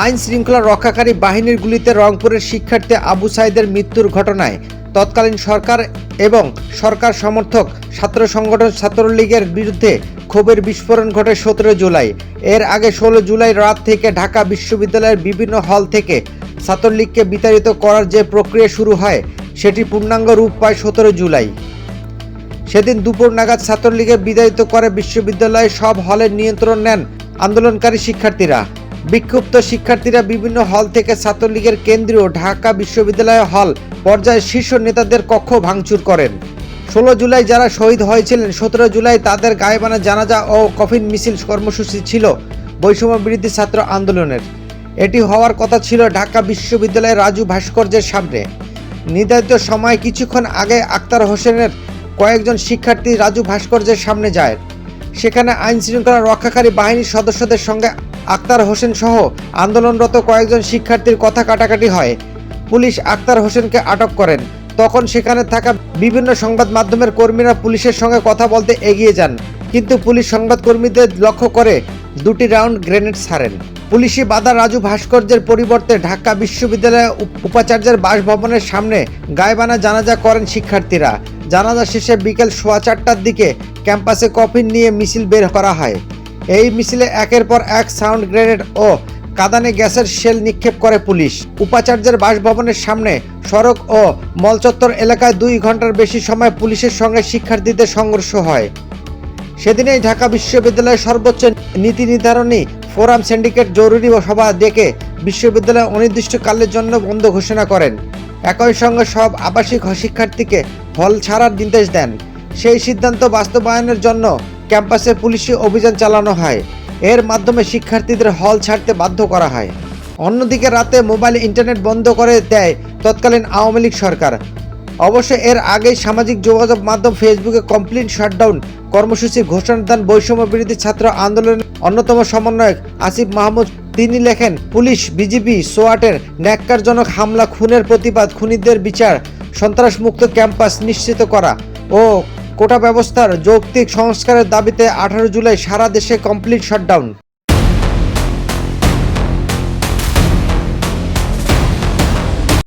আইন শৃঙ্খলা রক্ষাকারী বাহিনীর গুলিতে রংপুরের শিক্ষার্থী আবু সাইদের মৃত্যুর ঘটনায় তৎকালীন সরকার এবং সরকার সমর্থক ছাত্র সংগঠন ছাত্রলীগের বিরুদ্ধে ক্ষোভের বিস্ফোরণ ঘটে 17 জুলাই। এর আগে 16 জুলাই রাত থেকে ঢাকা বিশ্ববিদ্যালয়ের বিভিন্ন হল থেকে ছাত্রলীগকে বিতাড়িত করার যে প্রক্রিয়া শুরু হয় সেটি পূর্ণাঙ্গ রূপ পায় 17 জুলাই। সেদিন দুপুর নাগাদ ছাত্রলীগকে বিতাড়িত করে বিশ্ববিদ্যালয়ের সব হলের নিয়ন্ত্রণ নেন আন্দোলনকারী শিক্ষার্থীরা। বিক্ষুব্ধ শিক্ষার্থীরা বিভিন্ন হল থেকে ছাত্রলীগের কেন্দ্রীয় ঢাকা বিশ্ববিদ্যালয় হল পর্যায়ে শীর্ষ নেতাদের কক্ষ ভাঙচুর করেন। 16 জুলাই যারা শহীদ হয়েছিলেন 17 জুলাই তাদের গায়েবানা জানাজা ও কফিন মিছিল কর্মসূচি ছিল বৈষম্য বিরোধী ছাত্র আন্দোলনের। এটি হওয়ার কথা ছিল ঢাকা বিশ্ববিদ্যালয়ের রাজু ভাস্কর্যের সামনে। নির্ধারিত সময় কিছুক্ষণ আগে আক্তার হোসেনের কয়েকজন শিক্ষার্থী রাজু ভাস্কর্যের সামনে যায়। সেখানে আইন শৃঙ্খলা রক্ষাকারী বাহিনীর সদস্যদের সঙ্গে আক্তার হোসেন সহ আন্দোলনরত কয়েকজন শিক্ষার্থীর কথা কাটাকাটি হয়। পুলিশ আক্তার হোসেনকে আটক করেন। তখন সেখানে থাকা বিভিন্ন সংবাদ মাধ্যমের কর্মীরা পুলিশের সঙ্গে কথা বলতে এগিয়ে যান, কিন্তু পুলিশ সংবাদকর্মীদের লক্ষ্য করে 2টি রাউন্ড গ্রেনেড ছাড়েন। পুলিশি বাধা রাজু ভাস্কর্যের পরিবর্তে ঢাকা বিশ্ববিদ্যালয়ের উপাচার্যের বাসভবনের সামনে গায়েবানা জানাজা করেন শিক্ষার্থীরা। জানাজা শেষে বিকেল 4:15টার দিকে ক্যাম্পাসে কফিন নিয়ে মিছিল বের করা হয়। এই মিছিলে একের পর এক সাউন্ড গ্রেনেড ও কাঁদানে গ্যাসের শেল নিক্ষেপ করে পুলিশ। উপাচার্যের বাসভবনের সামনে সড়ক ও মলচত্বর এলাকায় 2 ঘন্টার বেশি সময় পুলিশের সঙ্গে শিক্ষার্থীদের সংঘর্ষ হয়। সেদিনেই ঢাকা বিশ্ববিদ্যালয়ের সর্বোচ্চ নীতি নির্ধারণী ফোরাম সিন্ডিকেট জরুরি সভা ডেকে বিশ্ববিদ্যালয় অনির্দিষ্টকালের জন্য বন্ধ ঘোষণা করেন। একই সঙ্গে সব আবাসিক শিক্ষার্থীকে হল ছাড়ার নির্দেশ দেন। সেই সিদ্ধান্ত বাস্তবায়নের জন্য ক্যাম্পাসে পুলিশি অভিযান চালানো হয়। এর মাধ্যমে শিক্ষার্থীদের হল ছাড়তে বাধ্য করা হয়। অন্যদিকে রাতে মোবাইল ইন্টারনেট বন্ধ করে দেয় তৎকালীন আওয়ামী লীগ সরকার। অবশ্য এর আগেই সামাজিক যোগাযোগ মাধ্যম ফেসবুকে কমপ্লিট শাটডাউন কর্মসূচির ঘোষণা দেন বৈষম্য বিরোধী ছাত্র আন্দোলনের অন্যতম সমন্বয়ক আসিফ মাহমুদ। তিনি লেখেন, পুলিশ, বিজিবি, সোয়াটের ন্যাক্কারজনক হামলা, খুনের প্রতিবাদ, খুনিদের বিচার, সন্ত্রাসমুক্ত ক্যাম্পাস নিশ্চিত করা ও কোটা ব্যবস্থার যৌক্তিক সংস্কারের দাবিতে 18 জুলাই সারা দেশে কমপ্লিট শাটডাউন।